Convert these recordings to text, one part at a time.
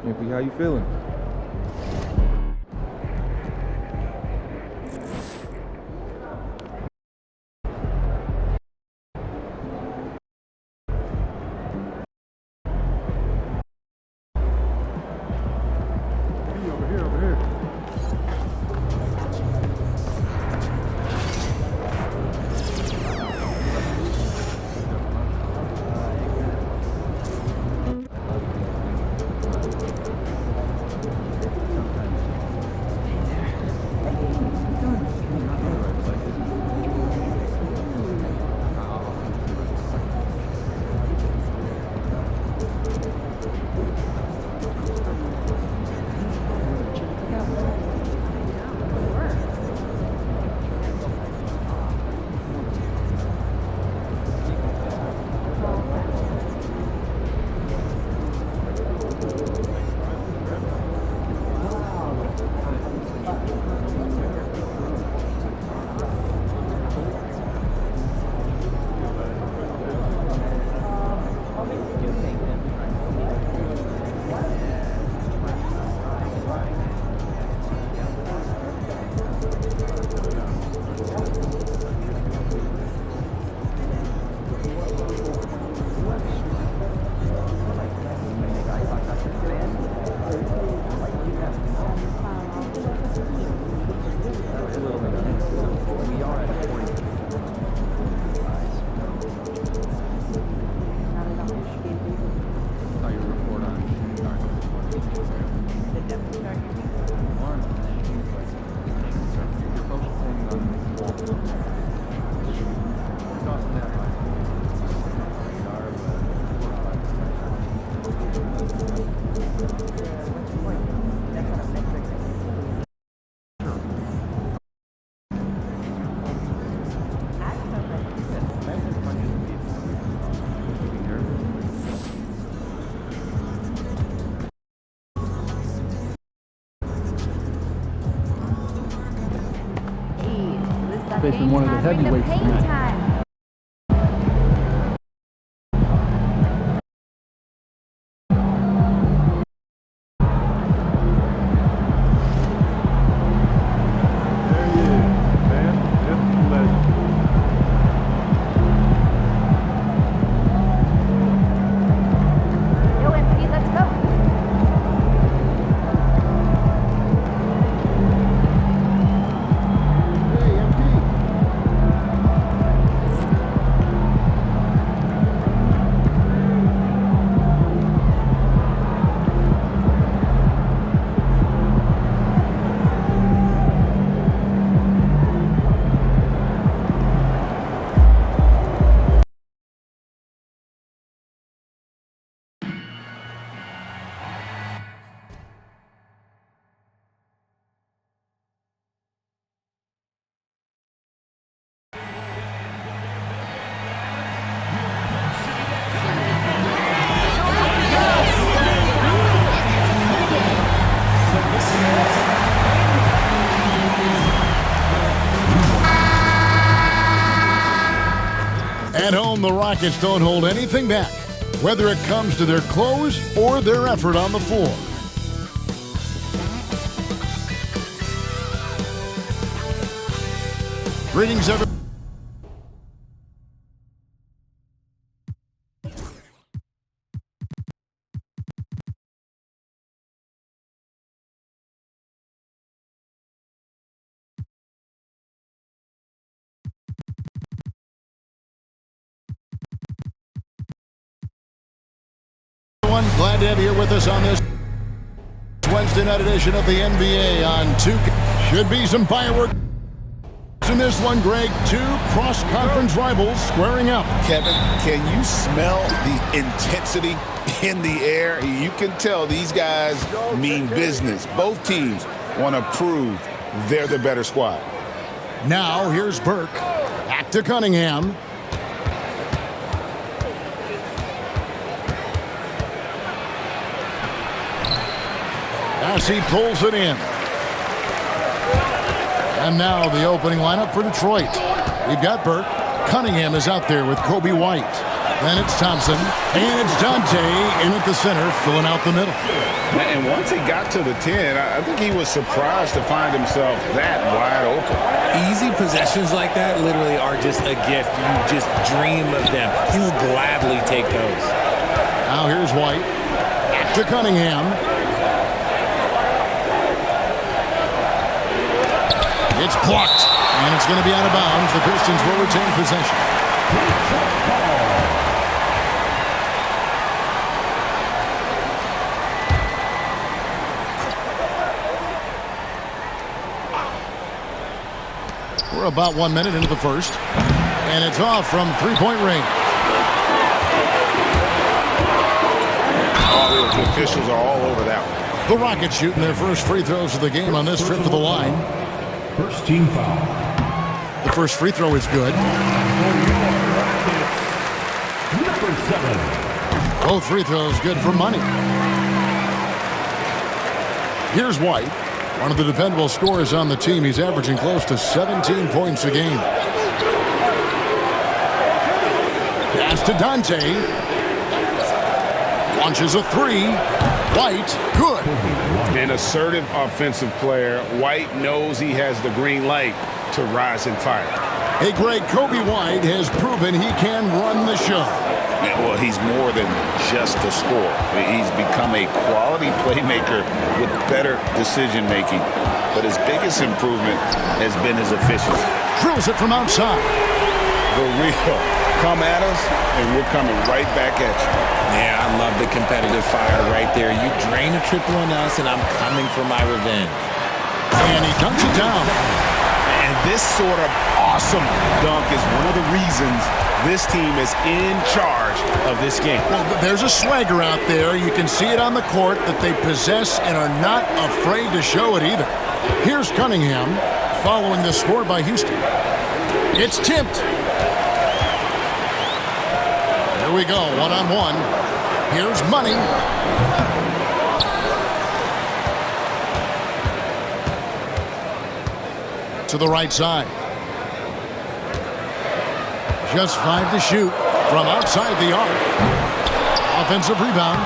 Chimpy, how you feeling? Over here. Facing one of the heavyweights tonight. At home, the Rockets don't hold anything back, whether it comes to their clothes or their effort on the floor. Greetings, everyone. Glad to have you here with us on this Wednesday night edition of the NBA on 2K. Should be some fireworks in this one, Greg. Two cross-conference rivals squaring up. Kevin, can you smell the intensity in the air? You can tell these guys mean business. Both teams want to prove they're the better squad. Now, here's Burke. Back to Cunningham. As he pulls it in. And now the opening lineup for Detroit. We've got Burke. Cunningham is out there with Kobe White. Then it's Thompson, and it's Dante in at the center, filling out the middle. And once he got to the 10, I think he was surprised to find himself that wide open. Easy possessions like that literally are just a gift. You just dream of them. He'll gladly take those. Now here's White. To Cunningham. It's blocked, and it's going to be out of bounds. The Pistons will retain possession. We're about 1 minute into the first, and it's off from three-point range. The officials are all over that one. The Rockets shooting their first free throws of the game on this trip to the line. First team foul. The first free throw is good. Number 7. Both free throws good for money. Here's White, one of the dependable scorers on the team. He's averaging close to 17 points a game. Pass to Dante. Launches a three. White, good. An assertive offensive player. White knows he has the green light to rise and fire. Hey, Greg, Kobe White has proven he can run the show. Well, he's more than just a scorer. He's become a quality playmaker with better decision-making. But his biggest improvement has been his efficiency. Drills it from outside. The real. Come at us, and we're coming right back at you. Yeah, I love the competitive fire right there. You drain a triple on us, and I'm coming for my revenge. And he dunks it down. And this sort of awesome dunk is one of the reasons this team is in charge of this game. Well, there's a swagger out there. You can see it on the court that they possess and are not afraid to show it either. Here's Cunningham following the score by Houston. It's tipped. Here we go, one-on-one. Here's Money. To the right side. Just 5 to shoot from outside the arc. Offensive rebound.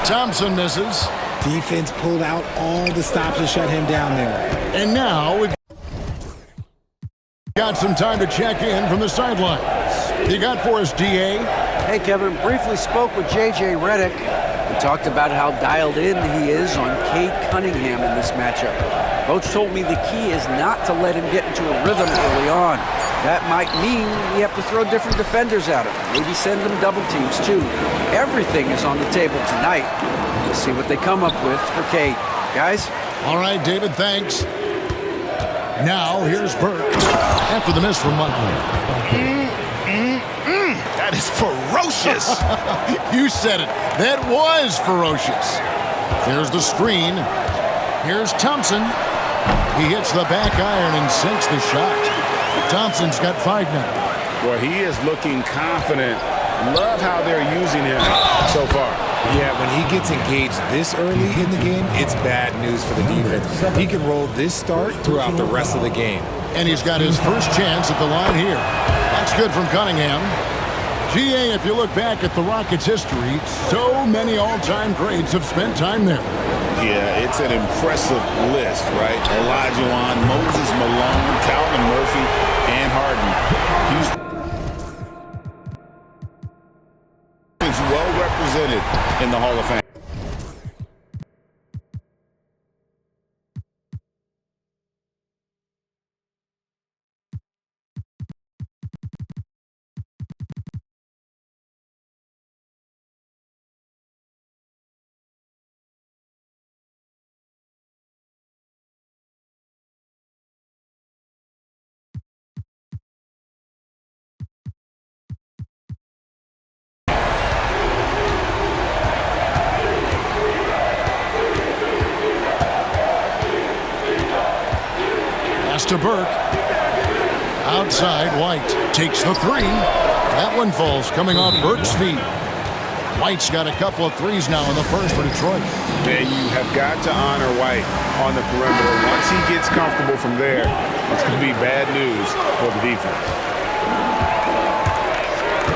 Thompson misses. Defense pulled out all the stops to shut him down there. And now we've got some time to check in from the sidelines. You got for us, D.A.? Hey, Kevin, briefly spoke with J.J. Redick. We talked about how dialed in he is on Cade Cunningham in this matchup. Coach told me the key is not to let him get into a rhythm early on. That might mean we have to throw different defenders at him. Maybe send them double teams, too. Everything is on the table tonight. We'll see what they come up with for Cade. Guys? All right, David, thanks. Now, here's Burke. After the miss from Money. That is ferocious. You said it. That was ferocious. There's the screen. Here's Thompson. He hits the back iron and sinks the shot. Thompson's got 5 now. Well, he is looking confident. Love how they're using him so far. Yeah, when he gets engaged this early in the game, it's bad news for the defense. He can roll this start throughout the rest of the game. And he's got his first chance at the line here. That's good from Cunningham. G.A., if you look back at the Rockets' history, so many all-time greats have spent time there. Yeah, it's an impressive list, right? Olajuwon, Moses Malone, Calvin Murphy, and Harden. Houston is well represented in the Hall of Fame. To Burke. Outside, White takes the three. That one falls, coming off Burke's feet. White's got a couple of threes now in the first for Detroit. And you have got to honor White on the perimeter. Once he gets comfortable from there, it's going to be bad news for the defense.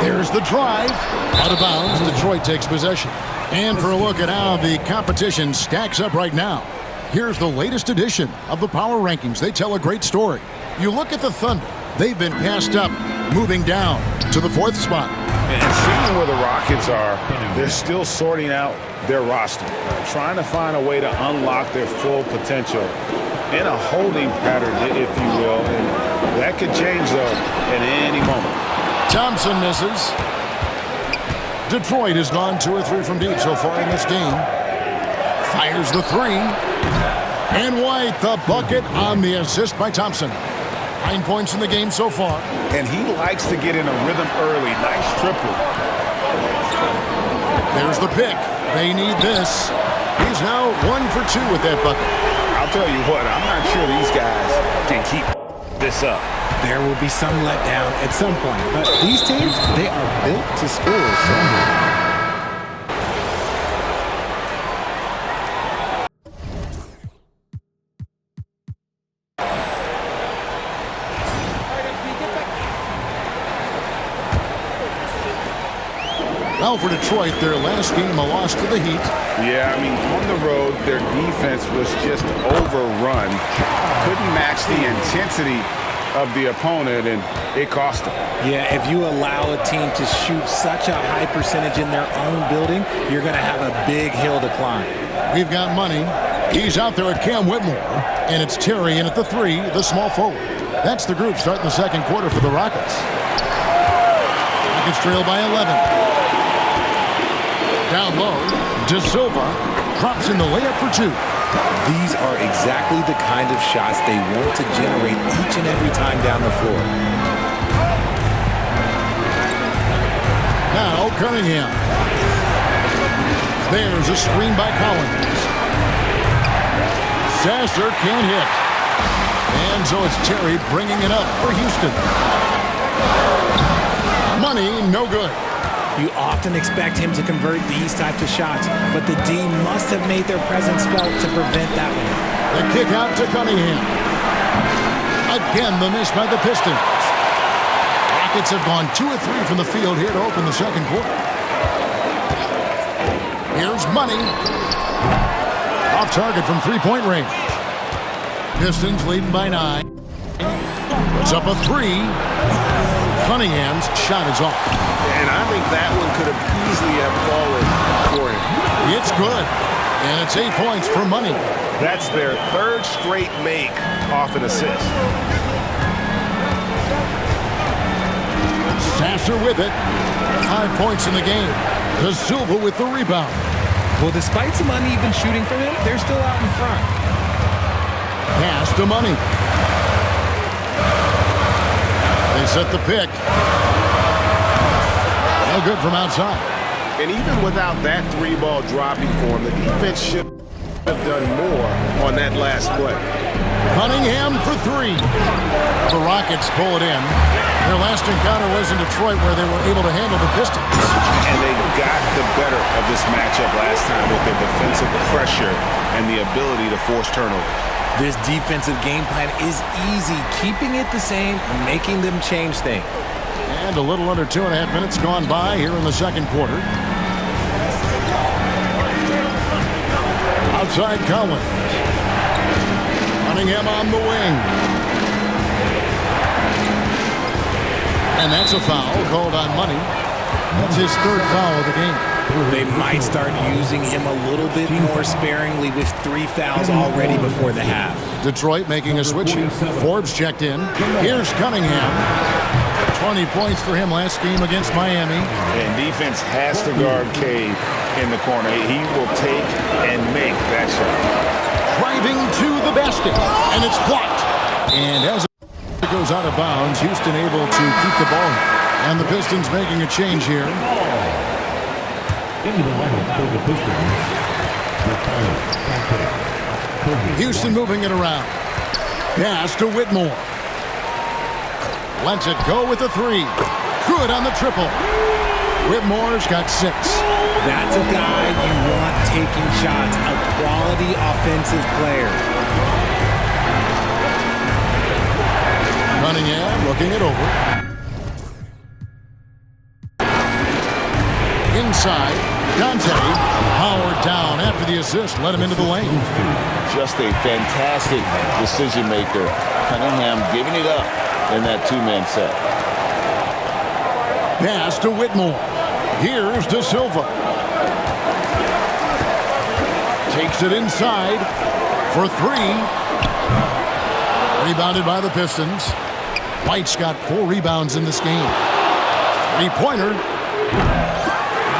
There's the drive. Out of bounds, Detroit takes possession. And for a look at how the competition stacks up right now, here's the latest edition of the Power Rankings. They tell a great story. You look at the Thunder. They've been passed up, moving down to the 4th spot. And seeing where the Rockets are, they're still sorting out their roster, trying to find a way to unlock their full potential in a holding pattern, if you will. And that could change, though, at any moment. Thompson misses. Detroit has gone 2 or 3 from deep so far in this game. Fires the 3. And White, the bucket on the assist by Thompson. 9 points in the game so far. And he likes to get in a rhythm early. Nice triple. There's the pick. They need this. He's now 1 for 2 with that bucket. I'll tell you what, I'm not sure these guys can keep this up. There will be some letdown at some point, but these teams, they are built to score. So. Well, for Detroit, their last game, a loss to the Heat. Yeah, I mean, on the road, their defense was just overrun. Couldn't match the intensity of the opponent, and it cost them. Yeah, if you allow a team to shoot such a high percentage in their own building, you're going to have a big hill to climb. We've got money. He's out there at Cam Whitmore, and it's Terry in at the 3, the small forward. That's the group starting the second quarter for the Rockets. Rockets trail by 11. Down low, De Silva drops in the layup for 2. These are exactly the kind of shots they want to generate each and every time down the floor. Now Cunningham. There's a screen by Collins. Sasser can't hit. And so it's Terry bringing it up for Houston. Money, no good. You often expect him to convert these types of shots, but the D must have made their presence felt to prevent that one. The kick out to Cunningham. Again, the miss by the Pistons. Rockets have gone 2 or 3 from the field here to open the second quarter. Here's Money. Off target from 3-point range. Pistons leading by 9. Puts up a 3. Cunningham's shot is off. And I think that one could have easily have fallen for him. It's good. And it's 8 points for Money. That's their 3rd straight make off an assist. Sasser with it. 5 points in the game. De Silva with the rebound. Well, despite some uneven shooting from him, they're still out in front. Pass to Money. They set the pick. No good from outside. And even without that 3-ball dropping for him, the defense should have done more on that last play. Cunningham for 3. The Rockets pull it in. Their last encounter was in Detroit where they were able to handle the Pistons. And they got the better of this matchup last time with their defensive pressure and the ability to force turnovers. This defensive game plan is easy, keeping it the same, making them change things. And a little under 2.5 minutes gone by here in the second quarter. Outside Collins. Cunningham on the wing. And that's a foul called on Money. That's his 3rd foul of the game. They might start using him a little bit more sparingly with 3 fouls already before the half. Detroit making a switch here. Forbes checked in. Here's Cunningham. 20 points for him last game against Miami. And defense has to guard Cade in the corner. He will take and make that shot. Driving to the basket. And it's blocked. And as it goes out of bounds, Houston able to keep the ball. And the Pistons making a change here. Into the lineup for the Pistons. Houston moving it around. Pass to Whitmore. Lets it go with a 3. Good on the triple. Whitmore's got 6. That's a guy you want taking shots, a quality offensive player. Cunningham looking it over. inside. Dante powered down after the assist. Let him into the lane. Just a fantastic decision maker. Cunningham giving it up in that two-man set. Pass to Whitmore. Here's De Silva. Takes it inside for three. Rebounded by the Pistons. White's got 4 rebounds in this game. Three-pointer.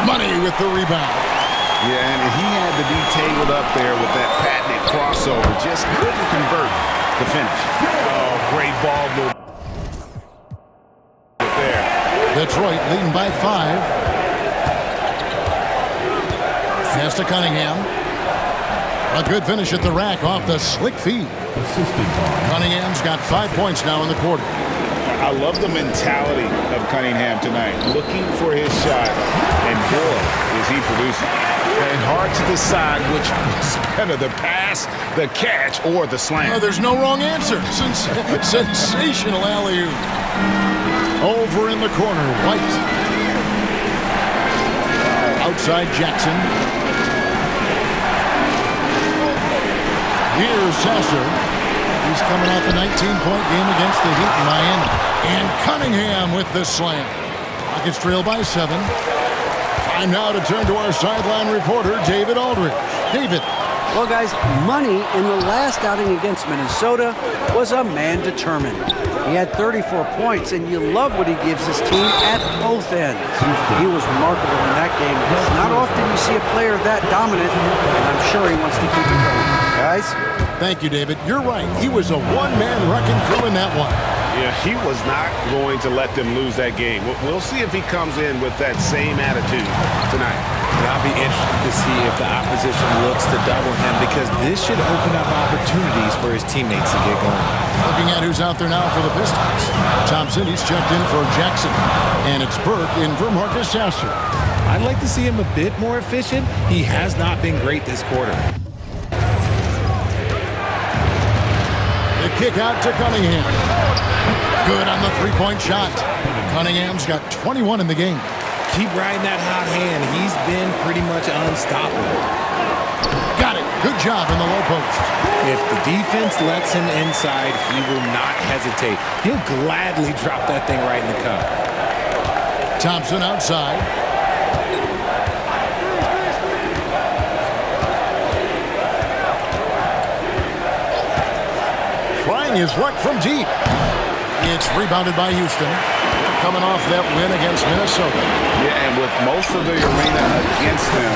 Money with the rebound. Yeah, and he had to be tangled up there with that patented crossover. Just couldn't convert the finish. Oh, great ball move there. Detroit leading by 5. Pass to Cunningham. A good finish at the rack off the slick feed. Cunningham's got 5 points now in the quarter. I love the mentality of Cunningham tonight, looking for his shot, and boy, is he producing. And hard to decide which was better, the pass, the catch, or the slam. There's no wrong answer. Sensational alley-oop. Over in the corner, White. Outside Jackson. Here's Sasser. He's coming off a 19-point game against the Heat in Miami. And Cunningham with the slam. Rockets trail by 7. Time now to turn to our sideline reporter, David Aldridge. David. Well, guys, Money in the last outing against Minnesota was a man determined. He had 34 points, and you love what he gives his team at both ends. He was remarkable in that game. It's not often you see a player that dominant, and I'm sure he wants to keep it going. Guys? Thank you, David. You're right. He was a one-man wrecking crew in that one. Yeah, he was not going to let them lose that game. We'll see if he comes in with that same attitude tonight. And I'll be interested to see if the opposition looks to double him, because this should open up opportunities for his teammates to get going. Looking at who's out there now for the Pistons. Thompson, he's checked in for Jackson. And it's Burke in for Marcus Sasser. I'd like to see him a bit more efficient. He has not been great this quarter. The kick out to Cunningham. Good on the three-point shot. Cunningham's got 21 in the game. Keep riding that hot hand. He's been pretty much unstoppable. Got it. Good job in the low post. If the defense lets him inside, he will not hesitate. He'll gladly drop that thing right in the cup. Thompson outside. Trying his luck from deep. It's rebounded by Houston. Coming off that win against Minnesota. Yeah, and with most of the arena against them,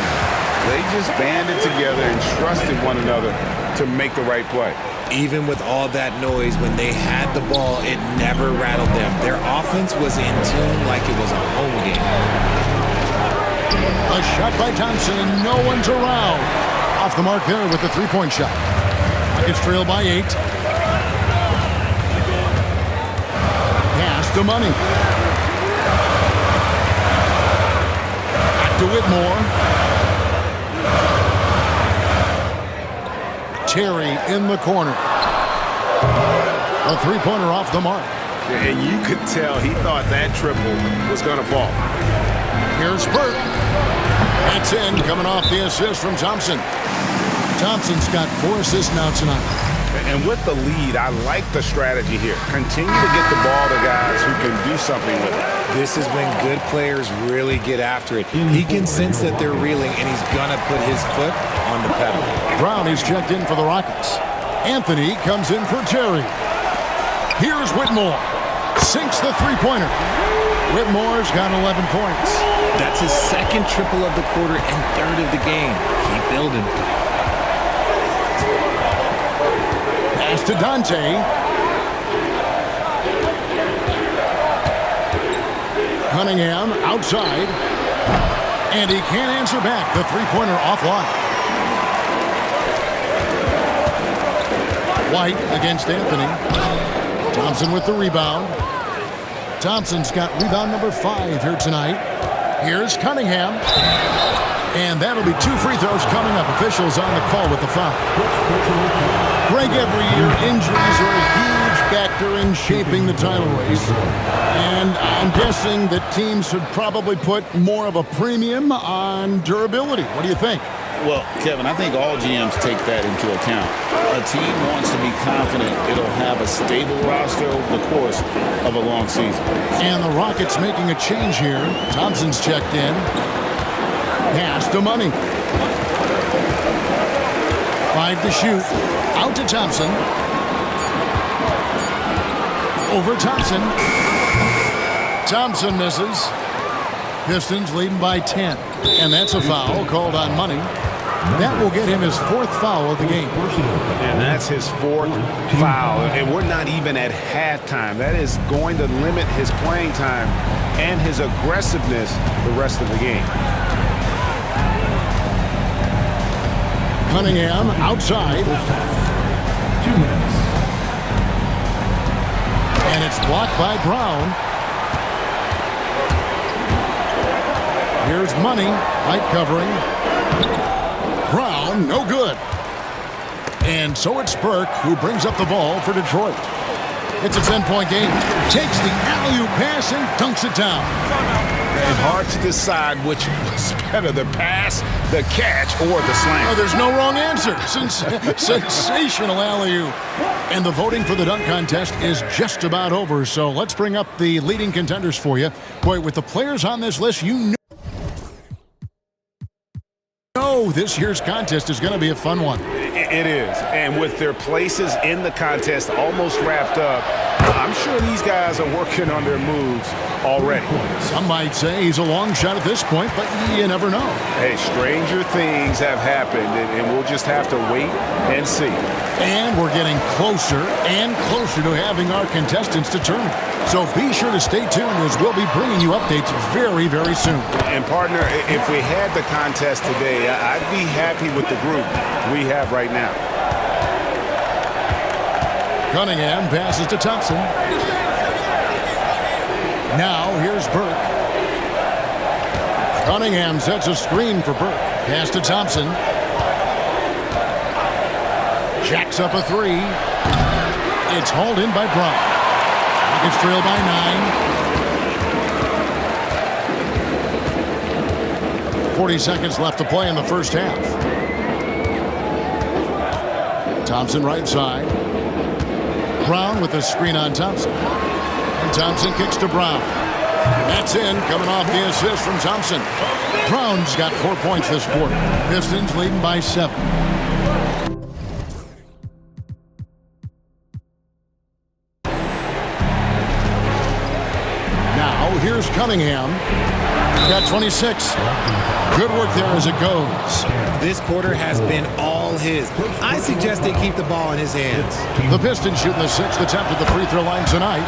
they just banded together and trusted one another to make the right play. Even with all that noise, when they had the ball, it never rattled them. Their offense was in tune like it was a home game. A shot by Thompson, and no one's around. Off the mark there with the three-point shot. Rockets trail by 8. Pass to Money. Back to Whitmore. Terry in the corner. A three-pointer off the mark. And you could tell he thought that triple was going to fall. Here's Burke. That's in, coming off the assist from Thompson. Thompson's got 4 assists now tonight. And with the lead, I like the strategy here. Continue to get the ball to guys who can do something with it. This is when good players really get after it. He can sense that they're reeling, and he's going to put his foot on the pedal. Brown is checked in for the Rockets. Anthony comes in for Terry. Here's Whitmore. Sinks the three-pointer. Whitmore's got 11 points. That's his second triple of the quarter and third of the game. Keep building. Pass to Dante. Cunningham outside. And he can't answer back. The three-pointer offline. White against Anthony. Thompson with the rebound. Thompson's got rebound number 5 here tonight. Here's Cunningham. And that'll be 2 free throws coming up. Officials on the call with the foul. Greg, every year injuries are a huge factor in shaping the title race. And I'm guessing that teams should probably put more of a premium on durability. What do you think? Well, Kevin, I think all GMs take that into account. A team wants to be confident it'll have a stable roster over the course of a long season. And the Rockets making a change here. Thompson's checked in. Pass to Money. 5 to shoot. Out to Thompson. Over Thompson. Thompson misses. Pistons leading by 10. And that's a foul called on Money. That will get him his 4th foul of the game. And that's his 4th foul. And we're not even at halftime. That is going to limit his playing time and his aggressiveness the rest of the game. Cunningham outside. 2 minutes. And it's blocked by Brown. Here's Money. Light covering. Brown, no good. And so it's Burke who brings up the ball for Detroit. It's a 10-point game. Takes the alley-oop pass and dunks it down. And hard to decide which was better, the pass, the catch, or the slam. Oh, there's no wrong answer. Sensational alley-oop. And the voting for the dunk contest is just about over. So let's bring up the leading contenders for you. Boy, with the players on this list, you know this year's contest is going to be a fun one. It is. And with their places in the contest almost wrapped up, I'm sure these guys are working on their moves already. Some might say he's a long shot at this point, but you never know. Hey, stranger things have happened, and we'll just have to wait and see. And we're getting closer and closer to having our contestants determined. So be sure to stay tuned as we'll be bringing you updates very, very soon. And partner, if we had the contest today, I'd be happy with the group we have right now. Cunningham passes to Thompson. Now here's Burke. Cunningham sets a screen for Burke. Pass to Thompson. Jacks up a 3. It's hauled in by Brown. Rockets trail by 9. 40 seconds left to play in the first half. Thompson right side. Brown with the screen on Thompson. And Thompson kicks to Brown. That's in, coming off the assist from Thompson. Brown's got 4 points this quarter. Pistons leading by 7. Now, here's Cunningham. Got 26. Good work there as it goes. This quarter has been all his. I suggest they keep the ball in his hands. The Pistons shooting the 6th attempt at the free throw line tonight.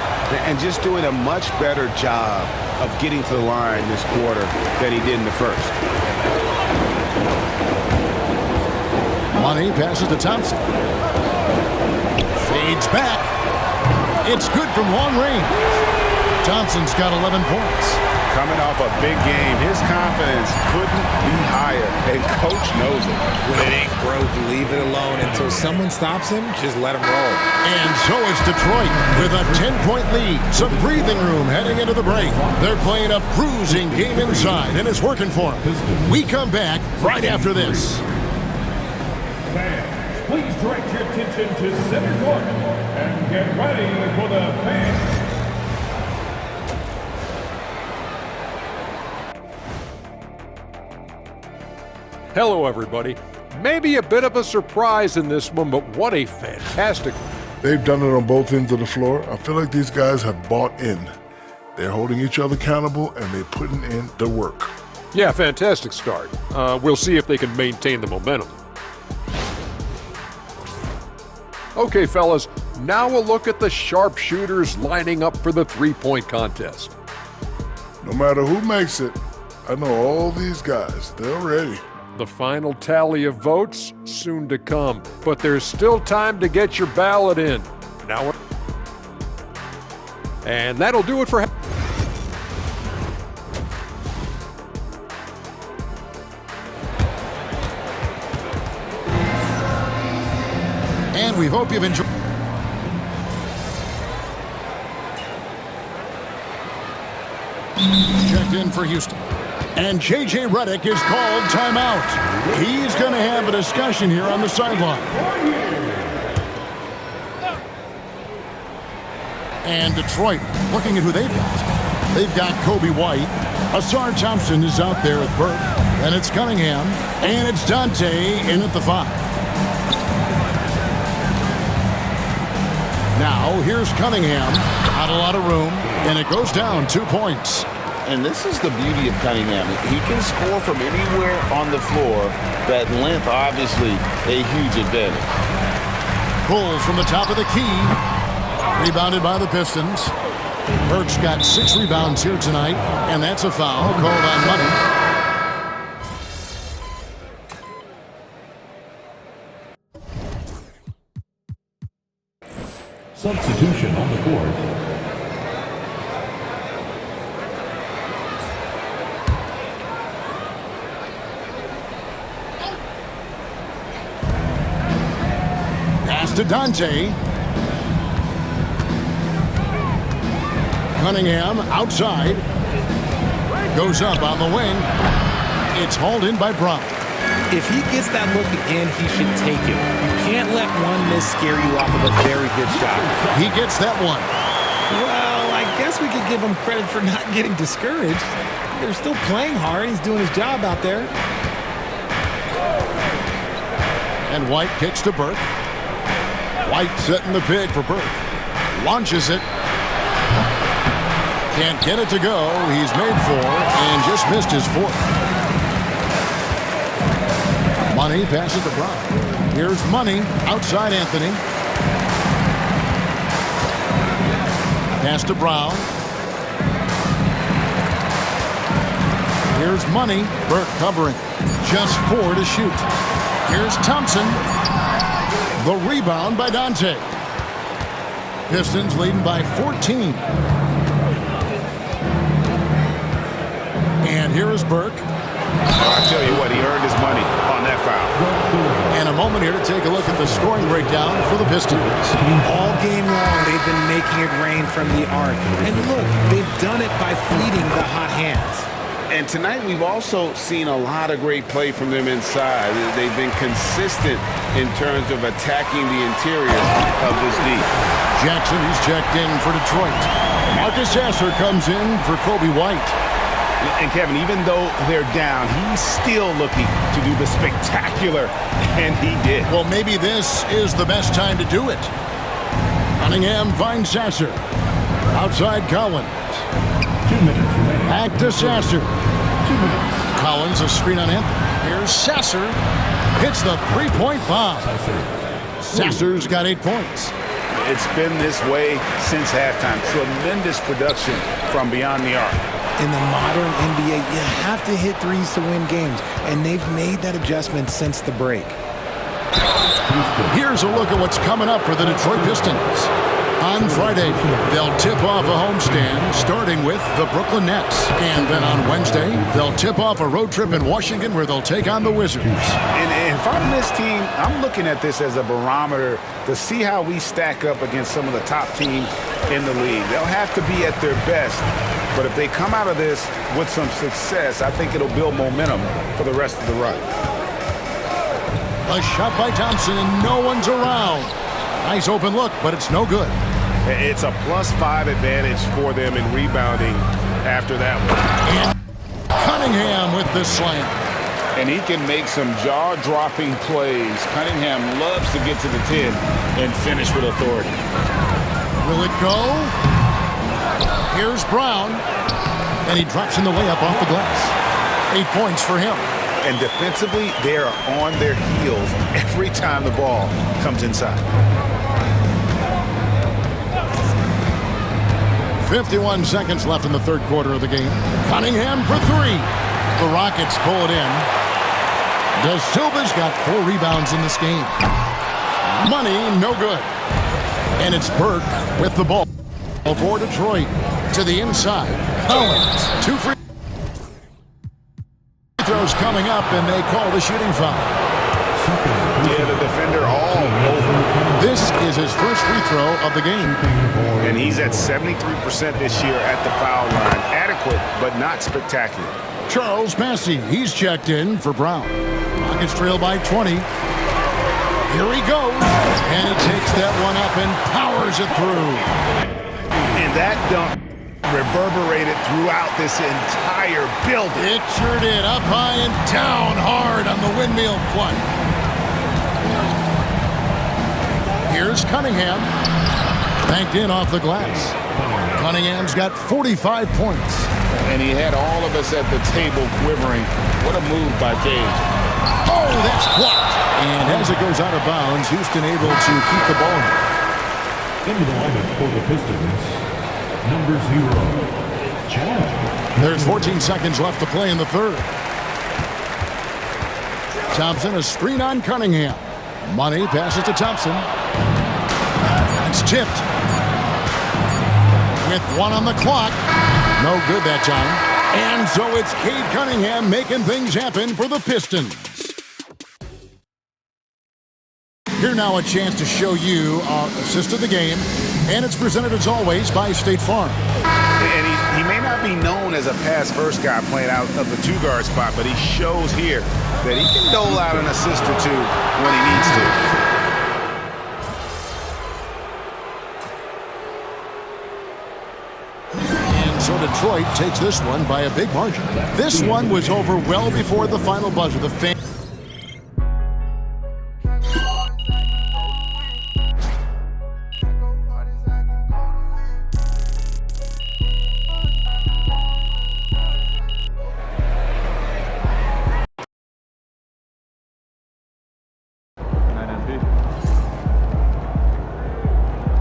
And just doing a much better job of getting to the line this quarter than he did in the first. Money passes to Thompson. Fades back. It's good from long range. Thompson's got 11 points. Coming off a big game, his confidence couldn't be higher, and coach knows it. When it ain't broke, leave it alone until someone stops him. Just let him roll. And so is Detroit with a 10-point lead. Some breathing room heading into the break. They're playing a bruising game inside, and it's working for them. We come back right after this. Fans, please direct your attention to center court and get ready for the fans. Hello, everybody. Maybe a bit of a surprise in this one, but what a fantastic one. They've done it on both ends of the floor. I feel like these guys have bought in. They're holding each other accountable, and they're putting in the work. Yeah, fantastic start. We'll see if they can maintain the momentum. Okay, fellas, now we'll look at the sharpshooters lining up for the three-point contest. No matter who makes it, I know all these guys. They're ready. The final tally of votes soon to come, but there's still time to get your ballot in. Now, and that'll do it for. And we hope you've enjoyed. Checked in for Houston. And J.J. Redick is called timeout. He's going to have a discussion here on the sideline. And Detroit, looking at who they've got. They've got Kobe White. Asar Thompson is out there with Burke. And it's Cunningham. And it's Dante in at the 5. Now, here's Cunningham. Not a lot of room. And it goes down 2 points. And this is the beauty of Cunningham. He can score from anywhere on the floor. That length, obviously, a huge advantage. Bulls from the top of the key. Rebounded by the Pistons. Burke's got 6 rebounds here tonight, and that's a foul called on Money. Substitution on the court. Pass to Dante. Cunningham outside. Goes up on the wing. It's hauled in by Brown. If he gets that look again, he should take it. You can't let one miss scare you off of a very good shot. He gets that one. Well, I guess we could give him credit for not getting discouraged. They're still playing hard. He's doing his job out there. And White kicks to Burke. White setting the pig for Burke. Launches it. Can't get it to go. He's made 4 and just missed his 4th. Money passes to Brown. Here's Money outside Anthony. Pass to Brown. Here's Money. Burke covering. Just 4 to shoot. Here's Thompson. The rebound by Dante. Pistons leading by 14. And here is Burke. I tell you what, he earned his money on that foul. And a moment here to take a look at the scoring breakdown for the Pistons. All game long, they've been making it rain from the arc. And look, they've done it by feeding the hot hands. And tonight we've also seen a lot of great play from them inside. They've been consistent in terms of attacking the interior of this D. Jackson, he's checked in for Detroit. Marcus Sasser comes in for Kobe White. And Kevin, even though they're down, he's still looking to do the spectacular, and he did. Well, maybe this is the best time to do it. Cunningham finds Sasser. Outside Collins. 2 minutes remaining. Back to Sasser. 2 minutes. Collins, a screen on Anthony. Here's Sasser. Hits the three-point bomb. Sasser's got 8 points. It's been this way since halftime. Tremendous production from beyond the arc. In the modern NBA, you have to hit threes to win games, and they've made that adjustment since the break. Here's a look at what's coming up for the Detroit Pistons. On Friday, they'll tip off a homestand, starting with the Brooklyn Nets. And then on Wednesday, they'll tip off a road trip in Washington where they'll take on the Wizards. And if I'm this team, I'm looking at this as a barometer to see how we stack up against some of the top teams in the league. They'll have to be at their best. But if they come out of this with some success, I think it'll build momentum for the rest of the run. A shot by Thompson, and no one's around. Nice open look, but it's no good. It's a +5 advantage for them in rebounding after that one. And Cunningham with the slam. And he can make some jaw-dropping plays. Cunningham loves to get to the 10 and finish with authority. Will it go? Here's Brown. And he drops in the layup off the glass. 8 points for him. And defensively, they are on their heels every time the ball comes inside. 51 seconds left in the third quarter of the game. Cunningham for 3. The Rockets pull it in. De Silva's got 4 rebounds in this game. Money, no good. And it's Burke with the ball for Detroit. To the inside. Collins, 2 free throws coming up, and they call the shooting foul. Yeah, the defender all over. This is his first free throw of the game. And he's at 73% this year at the foul line. Adequate, but not spectacular. Charles Massey, he's checked in for Brown. Rockets trail by 20. Here he goes. And he takes that one up and powers it through. And that dunk reverberated throughout this entire building. It sure did. Up high and down hard on the windmill flush. Here's Cunningham. Banked in off the glass. Cunningham's got 45 points. And he had all of us at the table quivering. What a move by Gage. Oh, that's blocked. And as it goes out of bounds, Houston able to keep the ball. Into the lineup for the Pistons, number 0, John. There's 14 seconds left to play in the third. Thompson, a screen on Cunningham. Money passes to Thompson. It's tipped. With 1 on the clock. No good that time. And so it's Cade Cunningham making things happen for the Pistons. Here now a chance to show you our assist of the game. And it's presented as always by State Farm. And he may not be known as a pass-first guy playing out of the two-guard spot, but he shows here that he can dole out an assist or two when he needs to. So Detroit takes this one by a big margin. This one was over well before the final buzzer. The fan.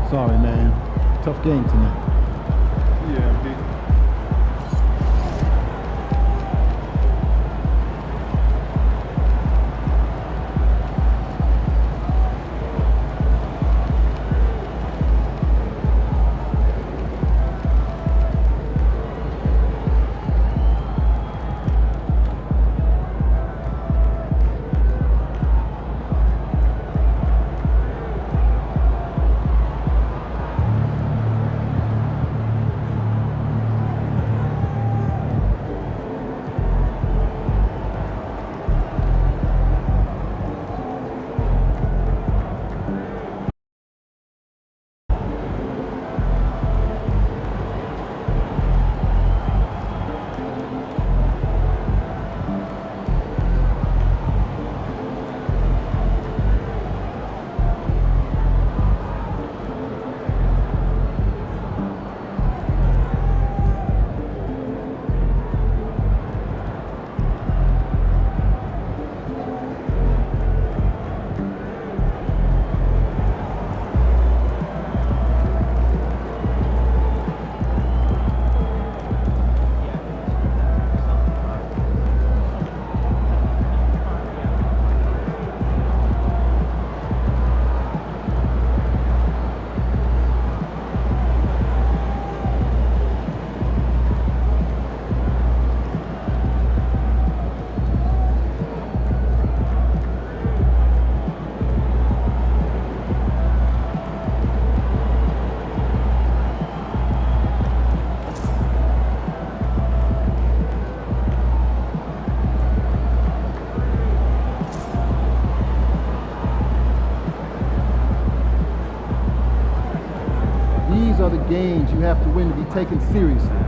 Sorry, man. Tough game tonight. Yeah, Pete. These are the games you have to win to be taken seriously.